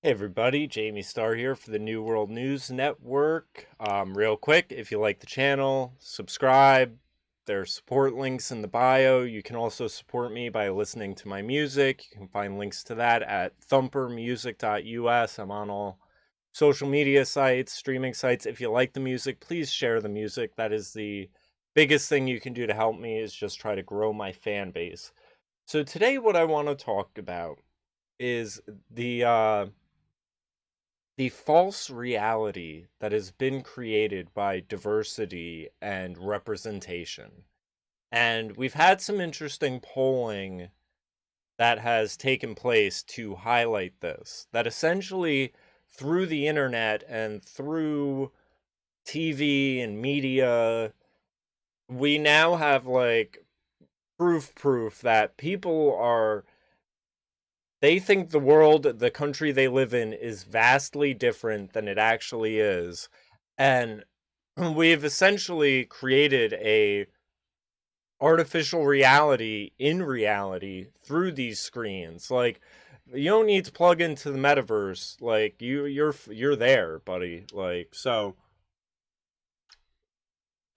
Hey everybody, Jamie Starr here for the New World News Network. Real quick, if you like the channel, subscribe. There are support links in the bio. You can also support me by listening to my music. You can find links to that at thumpermusic.us. I'm on all social media sites, streaming sites. If you like the music, please share the music. That is the biggest thing you can do to help me, is just try to grow my fan base. So today what I want to talk about is the false reality that has been created by diversity and representation. And we've had some interesting polling that has taken place to highlight this. That essentially, through the internet and through TV and media, we now have like proof that people are, they think the world, the country they live in, is vastly different than it actually is. And we've essentially created a artificial reality in reality through these screens. Like, you don't need to plug into the metaverse. Like, you're there, buddy. Like, so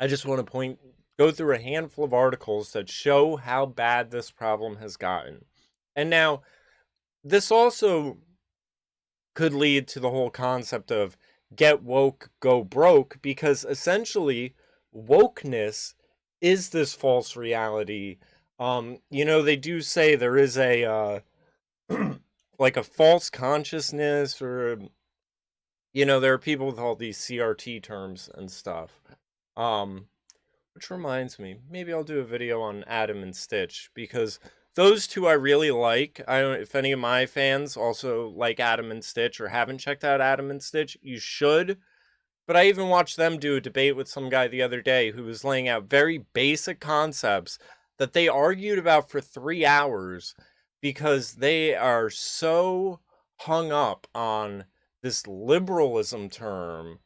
I just want to go through a handful of articles that show how bad this problem has gotten. And now this also could lead to the whole concept of get woke, go broke, because essentially wokeness is this false reality. They do say there is a like a false consciousness, or there are people with all these CRT terms and stuff. Um, which reminds me, maybe I'll do a video on Adam and Stitch, because those two I really like. I don't know if any of my fans also like Adam and Stitch or haven't checked out Adam and Stitch. You should. But I even watched them do a debate with some guy the other day who was laying out very basic concepts that they argued about for 3 hours, because they are so hung up on this liberalism term.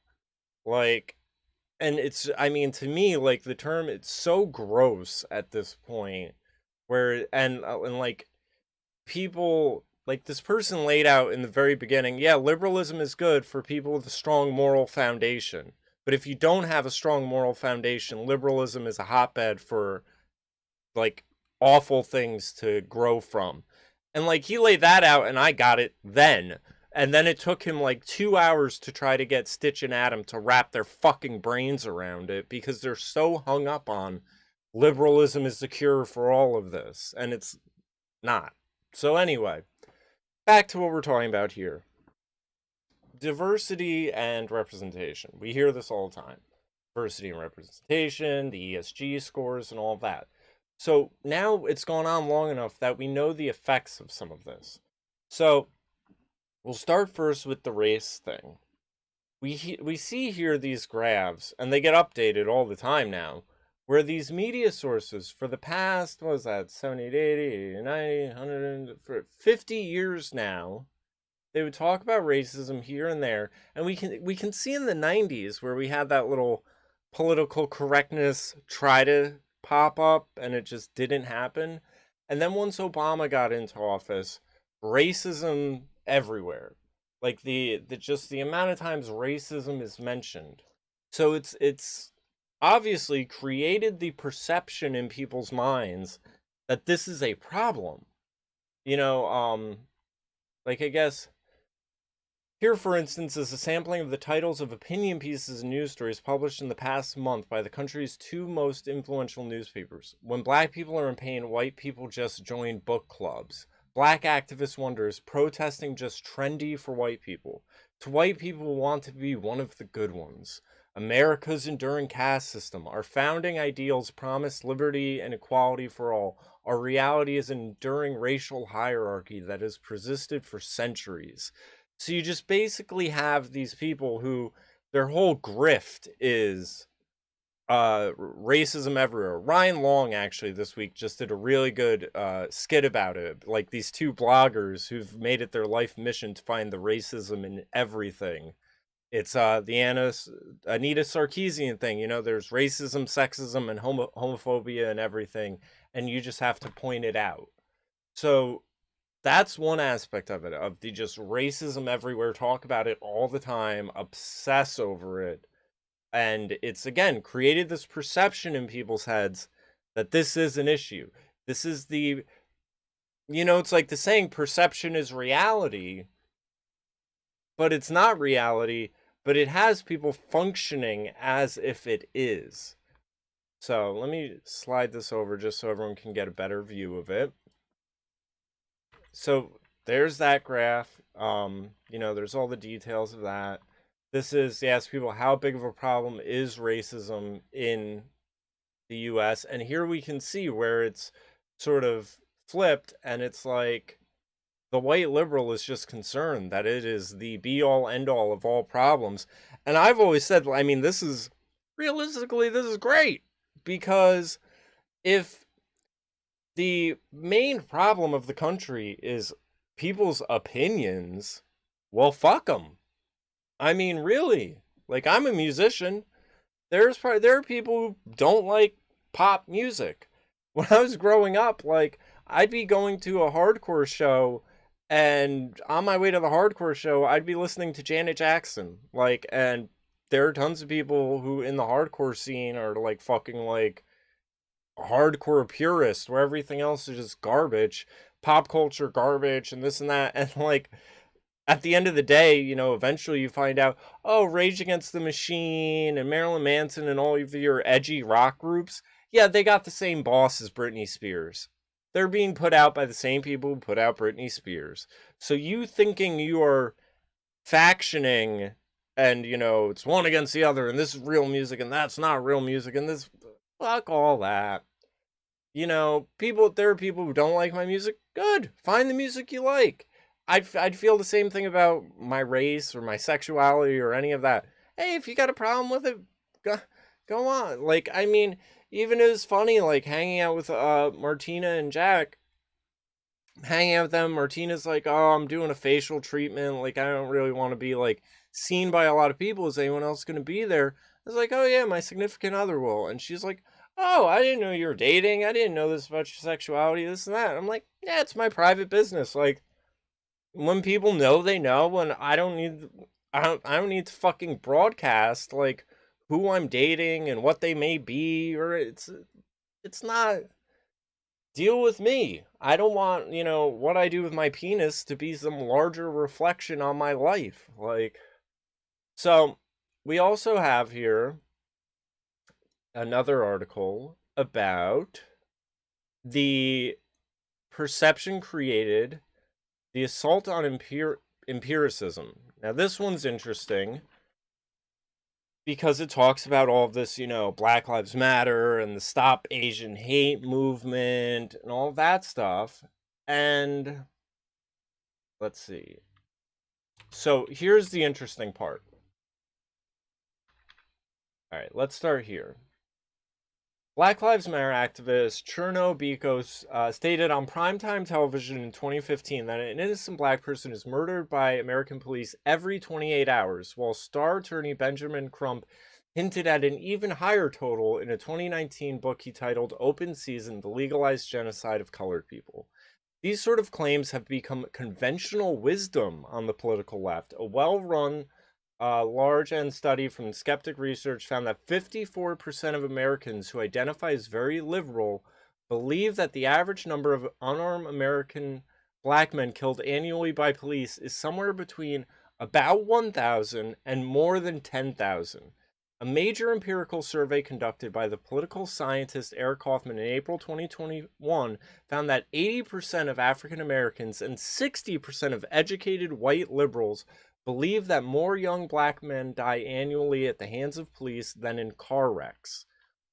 Like, and it's, I mean, to me, like, the term, it's so gross at this point, where and like, people, like, this person laid out in the very beginning, yeah, liberalism is good for people with a strong moral foundation, but if you don't have a strong moral foundation, liberalism is a hotbed for, like, awful things to grow from. And like, he laid that out and I got it then. And then it took him like 2 hours to try to get Stitch and Adam to wrap their fucking brains around it, because they're so hung up on liberalism is the cure for all of this. And it's not. So, anyway, back to what we're talking about here: diversity and representation. We hear this all the time: diversity and representation, the ESG scores, and all of that. So now it's gone on long enough that we know the effects of some of this. So we'll start first with the race thing. We see here these graphs, and they get updated all the time now, where these media sources for the past, what was that, 70, 80, 90, 100, for 50 years now, they would talk about racism here and there. And we can see in the 90s, where we had that little political correctness try to pop up and it just didn't happen. And then once Obama got into office, racism everywhere. Like, the just the amount of times racism is mentioned. So it's obviously created the perception in people's minds that this is a problem. You know, like, I guess here, for instance, is a sampling of the titles of opinion pieces and news stories published in the past month by the country's two most influential newspapers. When black people are in pain, white people just join book clubs. Black activist wonders, protesting just trendy for white people. To white people who want to be one of the good ones. America's enduring caste system. Our founding ideals promise liberty and equality for all. Our reality is an enduring racial hierarchy that has persisted for centuries. So you just basically have these people who, their whole grift is racism everywhere. Ryan Long actually this week just did a really good skit about it. Like, these two bloggers who've made it their life mission to find the racism in everything. It's the Anita Sarkeesian thing. There's racism, sexism, and homophobia and everything, and you just have to point it out. So that's one aspect of it, of the just racism everywhere, talk about it all the time, obsess over it. And it's again created this perception in people's heads that this is an issue. This is the, it's like the saying perception is reality, but it's not reality, but it has people functioning as if it is. So let me slide this over just so everyone can get a better view of it. So there's that graph. There's all the details of that. This is, they ask people how big of a problem is racism in the US. And here we can see where it's sort of flipped, and it's like the white liberal is just concerned that it is the be all end all of all problems. And I've always said, I mean, this is realistically, this is great, because if the main problem of the country is people's opinions, well, fuck them. I mean, really. Like, I'm a musician. There are people who don't like pop music. When I was growing up, like, I'd be going to a hardcore show, and on my way to the hardcore show, I'd be listening to Janet Jackson. Like, and there are tons of people who in the hardcore scene are like fucking like hardcore purists, where everything else is just garbage, pop culture garbage, and this and that. And like, at the end of the day, eventually you find out, oh, Rage Against the Machine and Marilyn Manson and all of your edgy rock groups, yeah, they got the same boss as Britney Spears. They're being put out by the same people who put out Britney Spears. So you thinking you are factioning and, it's one against the other, and this is real music and that's not real music, and this, fuck all that. There are people who don't like my music. Good. Find the music you like. I'd feel the same thing about my race or my sexuality or any of that. Hey, if you got a problem with it, go on. Like, I mean, even it was funny, like, hanging out with Martina and Jack. Hanging out with them, Martina's like, oh, I'm doing a facial treatment. Like, I don't really want to be, like, seen by a lot of people. Is anyone else going to be there? I was like, oh, yeah, my significant other will. And she's like, oh, I didn't know you were dating. I didn't know this about your sexuality, this and that. I'm like, yeah, it's my private business. Like, when people know, they know, and I don't need to fucking broadcast like who I'm dating and what they may be, or it's not, deal with me. I don't want, what I do with my penis to be some larger reflection on my life. Like, so we also have here another article about the perception created, the assault on empiricism. Now, this one's interesting because it talks about all of this, Black Lives Matter and the Stop Asian Hate movement and all that stuff. And let's see. So here's the interesting part. All right, let's start here. Black Lives Matter activist Cherno Bikos stated on primetime television in 2015 that an innocent black person is murdered by American police every 28 hours, while star attorney Benjamin Crump hinted at an even higher total in a 2019 book he titled Open Season: The Legalized Genocide of Colored People. These sort of claims have become conventional wisdom on the political left. A well-run large end study from Skeptic Research found that 54% of Americans who identify as very liberal believe that the average number of unarmed American black men killed annually by police is somewhere between about 1,000 and more than 10,000. A major empirical survey conducted by the political scientist Eric Kaufman in April 2021 found that 80% of African Americans and 60% of educated white liberals believe that more young black men die annually at the hands of police than in car wrecks.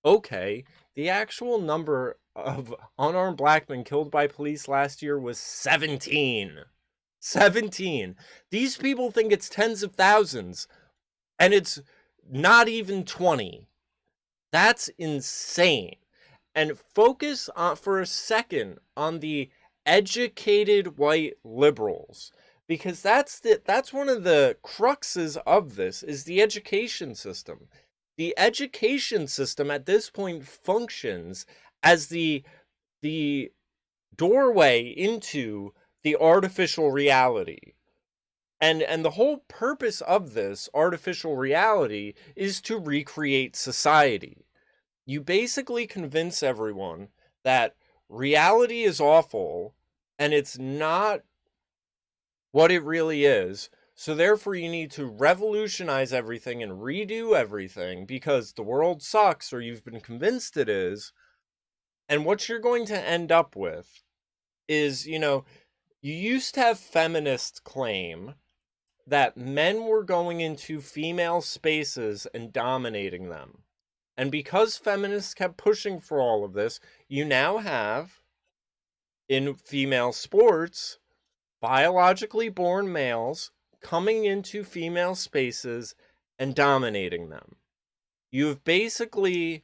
Okay, the actual number of unarmed black men killed by police last year was 17. 17. These people think it's tens of thousands, and it's not even 20. That's insane. And focus for a second on the educated white liberals, because that's one of the cruxes of this, is the education system. The education system at this point functions as the doorway into the artificial reality. And the whole purpose of this artificial reality is to recreate society. You basically convince everyone that reality is awful and it's not what it really is. So therefore you need to revolutionize everything and redo everything because the world sucks, or you've been convinced it is. And what you're going to end up with is, you used to have feminists claim that men were going into female spaces and dominating them. And because feminists kept pushing for all of this, you now have, in female sports, biologically born males coming into female spaces and dominating them. You've basically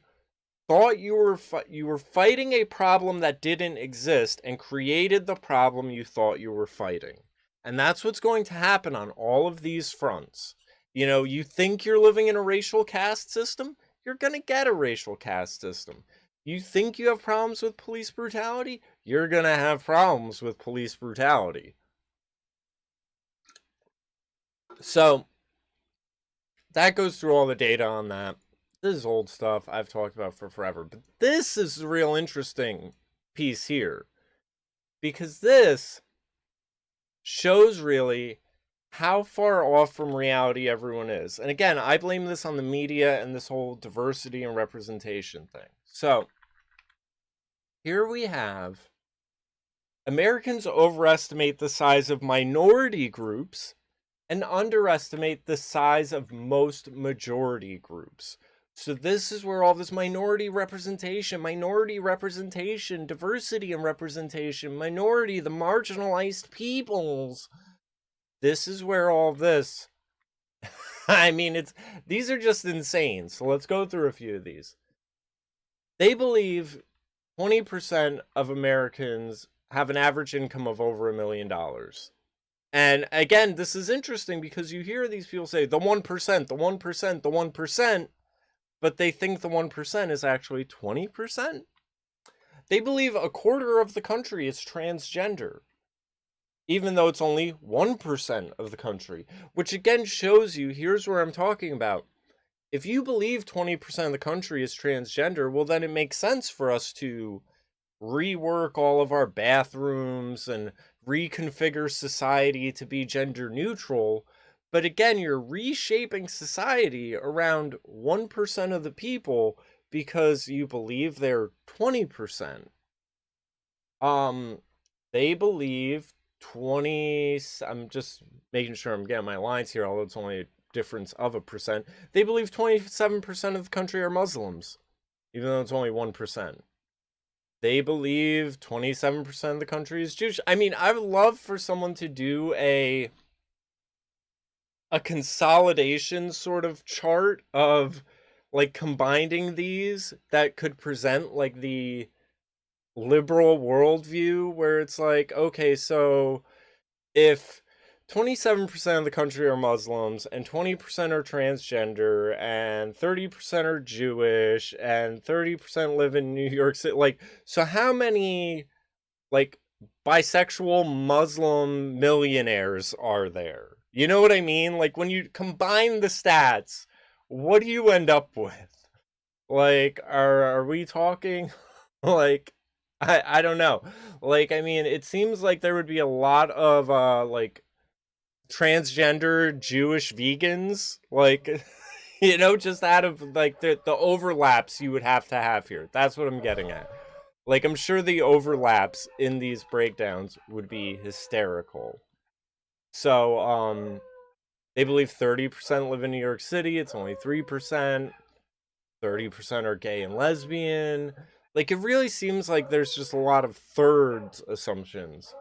thought you were fighting a problem that didn't exist and created the problem you thought you were fighting. And that's what's going to happen on all of these fronts. You think you're living in a racial caste system, you're going to get a racial caste system. You think you have problems with police brutality, you're going to have problems with police brutality. So that goes through all the data on that. This is old stuff I've talked about for forever, but this is the real interesting piece here, because this shows really how far off from reality everyone is. And again, I blame this on the media and this whole diversity and representation thing. So here we have Americans overestimate the size of minority groups and underestimate the size of most majority groups. So this is where all this minority representation, diversity and representation, minority, the marginalized peoples. This is where all this, I mean, these are just insane. So let's go through a few of these. They believe 20% of Americans have an average income of over $1 million. And again, this is interesting because you hear these people say the 1%, the 1%, the 1%, but they think the 1% is actually 20%. They believe a quarter of the country is transgender, even though it's only 1% of the country, which again shows you, here's where I'm talking about. If you believe 20% of the country is transgender, well, then it makes sense for us to rework all of our bathrooms and reconfigure society to be gender neutral. But again, you're reshaping society around 1% of the people because you believe they're 20%. They believe 20, I'm just making sure I'm getting my lines here, although it's only a difference of 1%. They believe 27% of the country are Muslims, even though it's only 1%. They believe 27% of the country is Jewish. I mean, I would love for someone to do a consolidation sort of chart of like combining these that could present like the liberal worldview, where it's like, okay, so if 27% of the country are Muslims and 20% are transgender and 30% are Jewish and 30% live in New York City, like, so how many like bisexual Muslim millionaires are there? You know what I mean? Like, when you combine the stats, what do you end up with? Like, are we talking like, I don't know. Like, I mean, it seems like there would be a lot of like transgender Jewish vegans, like just out of like the overlaps you would have to have here. That's what I'm getting at. Like, I'm sure the overlaps in these breakdowns would be hysterical. So, they believe 30% live in New York City. It's only 3%. 30% are gay and lesbian. Like, it really seems like there's just a lot of thirds assumptions.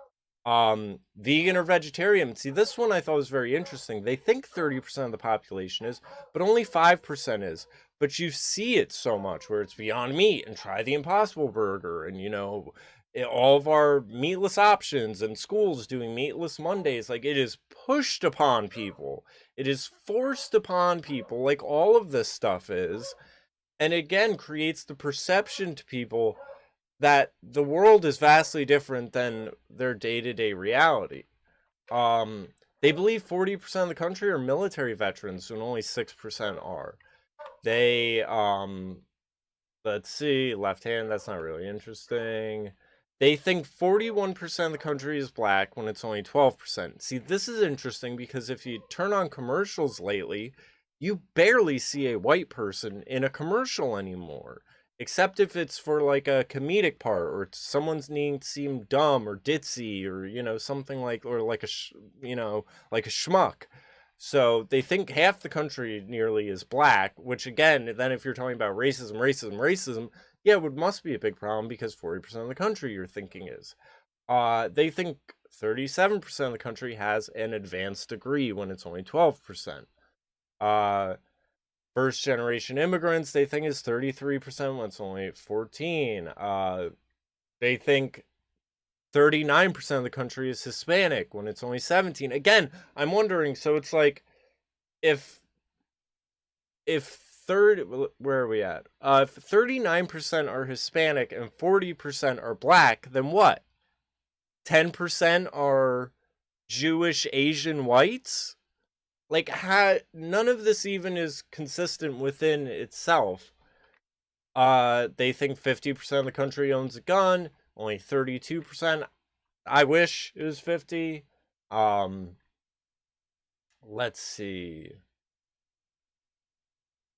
Vegan or vegetarian. See, this one I thought was very interesting. They think 30% of the population is, but only 5% is. But you see it so much where it's Beyond Meat and Try the Impossible Burger, and all of our meatless options, and schools doing meatless Mondays. Like, it is pushed upon people. It is forced upon people, like all of this stuff is. And again, creates the perception to people that the world is vastly different than their day-to-day reality. Um, they believe 40% of the country are military veterans, and only 6% are. They let's see, left hand, that's not really interesting. They think 41% of the country is black when it's only 12%. See, this is interesting because if you turn on commercials lately, you barely see a white person in a commercial anymore. Except if it's for like a comedic part, or someone's needing to seem dumb or ditzy, or something like, or like like a schmuck. So they think half the country nearly is black, which again, then if you're talking about racism, yeah, it must be a big problem because 40% of the country you're thinking is. They think 37% of the country has an advanced degree when it's only 12%. Uh, First generation immigrants, they think is 33% when it's only 14. They think 39% of the country is Hispanic when it's only 17. Again, I'm wondering, so it's like, if if third where are we at? If 39% are Hispanic and 40% are black, then what? 10% are Jewish Asian whites? Like, none of this even is consistent within itself. They think 50% of the country owns a gun, only 32%. I wish it was 50. Um let's see.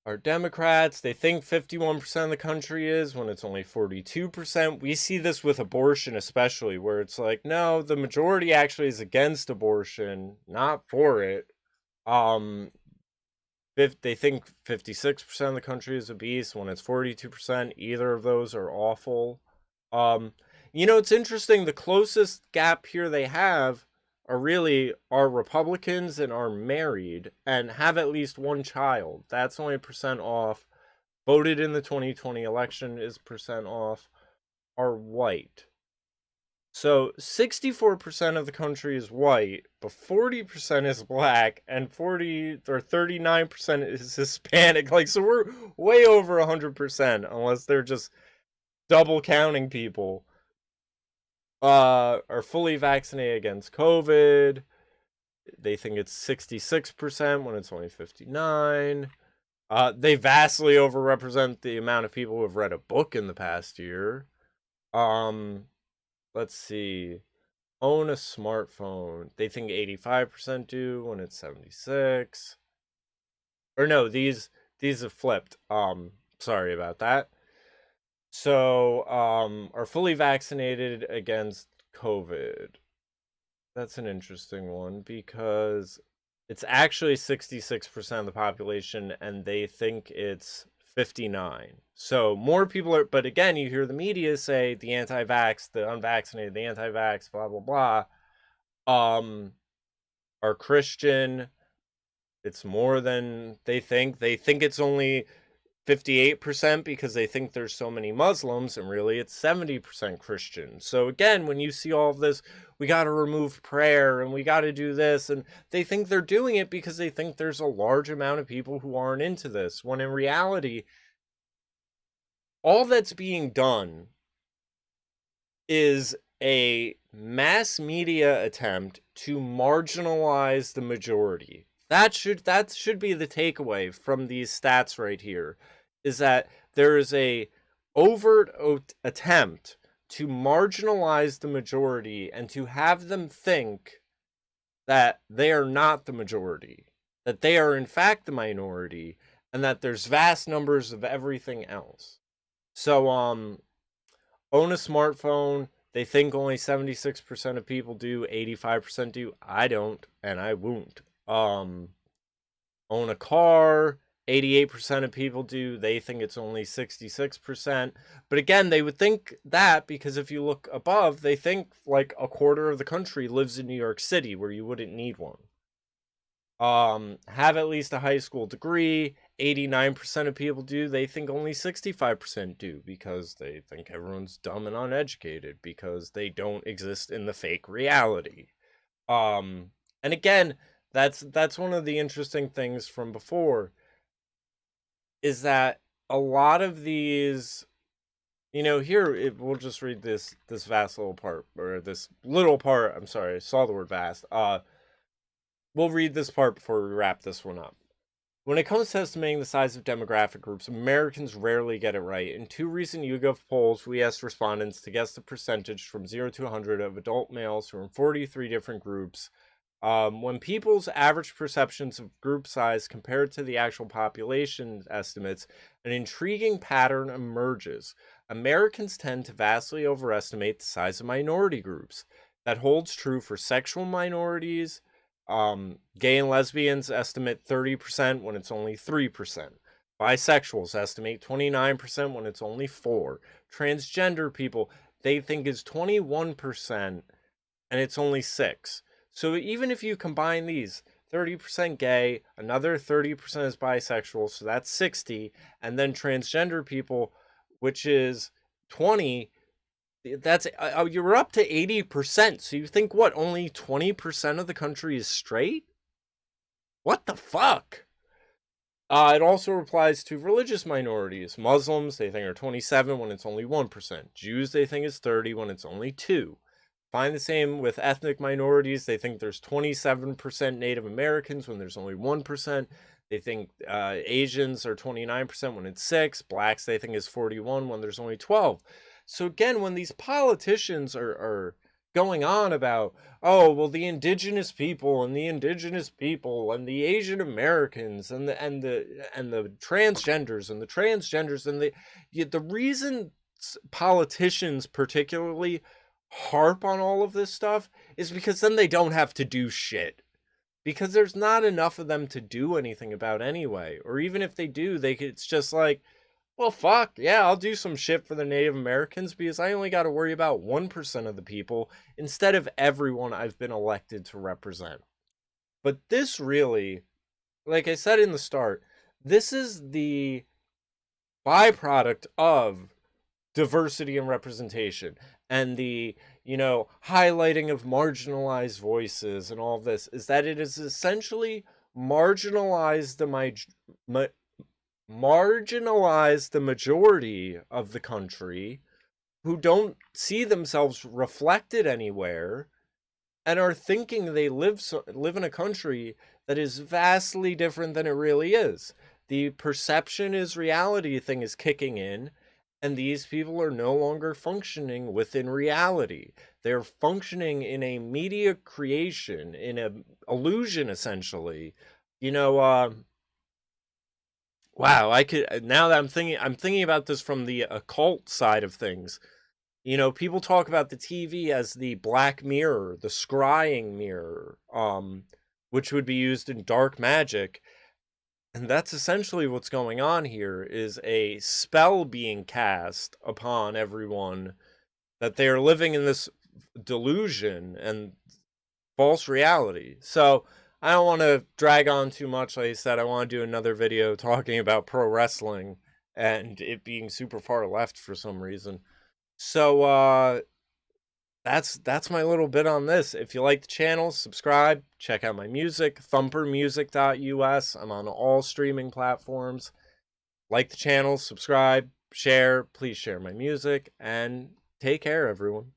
Are Democrats. They think 51% of the country is when it's only 42%. We see this with abortion, especially, where it's like, no, the majority actually is against abortion, not for it. Um, they think 56% of the country is obese when it's 42%. Either of those are awful. Um, it's interesting. The closest gap here they have are Republicans and are married and have at least one child. That's only percent off. Voted in the 2020 election is percent off. Are white. So 64% of the country is white, but 40% is black, and 39% is Hispanic. Like, so we're way over 100%, unless they're just double counting people. Are fully vaccinated against COVID. They think it's 66% when it's only 59. They vastly overrepresent the amount of people who have read a book in the past year. Let's see. Own a smartphone. They think 85% do when it's 76. Or no, these have flipped. Sorry about that. So, are fully vaccinated against COVID. That's an interesting one because it's actually 66% of the population and they think it's 59. So more people are, but again, you hear the media say the anti-vax, the unvaccinated, the anti-vax, blah, blah, blah, are Christian. It's more than they think. They think it's only 58% because they think there's so many Muslims, and really it's 70% Christian. So again, when you see all of this, we got to remove prayer and we got to do this, and they think they're doing it because they think there's a large amount of people who aren't into this, when in reality, all that's being done is a mass media attempt to marginalize the majority. That should be the takeaway from these stats right here, is that there is a overt attempt to marginalize the majority and to have them think that they are not the majority, that they are in fact the minority, and that there's vast numbers of everything else. So own a smartphone. They think only 76% of people do, 85% do. I don't, and I won't. Own a car. 88% of people do. They think it's only 66%. But again, they would think that because if you look above, they think like a quarter of the country lives in New York City, where you wouldn't need one. Have at least a high school degree. 89% of people do. They think only 65% do, because they think everyone's dumb and uneducated because they don't exist in the fake reality. And again, that's one of the interesting things from before, is that a lot of these Here we'll just read this vast little part, or this little part. I'm sorry, I saw the word vast. We'll read this part before we wrap this one up. When it comes to estimating the size of demographic groups, Americans rarely get it right. In two recent YouGov polls, we asked respondents to guess the percentage from 0 to 100 of adult males from 43 different groups. When people's average perceptions of group size compared to the actual population estimates, an intriguing pattern emerges. Americans tend to vastly overestimate the size of minority groups. That holds true for sexual minorities. Gay and lesbians estimate 30% when it's only 3%. Bisexuals estimate 29% when it's only 4%. Transgender people, they think is 21% and it's only 6%. So even if you combine these, 30% gay, another 30% is bisexual, so that's 60, and then transgender people, which is 20, that's you're up to 80%. So you think what, only 20% of the country is straight? What the fuck? It also applies to religious minorities. Muslims, they think are 27 when it's only 1%. Jews, they think is 30 when it's only 2%. Find the same with ethnic minorities. They think there's 27% Native Americans when there's only 1%. They think Asians are 29% when it's 6%. Blacks, they think is 41% when there's only 12%. So again, when these politicians are going on about, oh, well, the indigenous people and the Asian Americans and the transgenders and the reason politicians particularly harp on all of this stuff is because then they don't have to do shit, because there's not enough of them to do anything about anyway. Or even if they do, it's just like, well, fuck yeah, I'll do some shit for the Native Americans because I only got to worry about 1% of the people instead of everyone I've been elected to represent. But this really, like I said in the start, this is the byproduct of diversity and representation and the highlighting of marginalized voices and all this, is that it is essentially marginalized the majority of the country who don't see themselves reflected anywhere and are thinking they live in a country that is vastly different than it really is. The perception is reality thing is kicking in, and these people are no longer functioning within reality. They're functioning in a media creation, in an illusion, essentially. Wow, now that I'm thinking about this from the occult side of things. People talk about the TV as the black mirror, the scrying mirror, which would be used in dark magic. And that's essentially what's going on here, is a spell being cast upon everyone that they are living in this delusion and false reality. So I don't want to drag on too much. Like I said, I want to do another video talking about pro wrestling and it being super far left for some reason. So that's my little bit on this. If you like the channel, subscribe, check out my music, thumpermusic.us. I'm on all streaming platforms. Like the channel, subscribe, share, please share my music, and take care, everyone.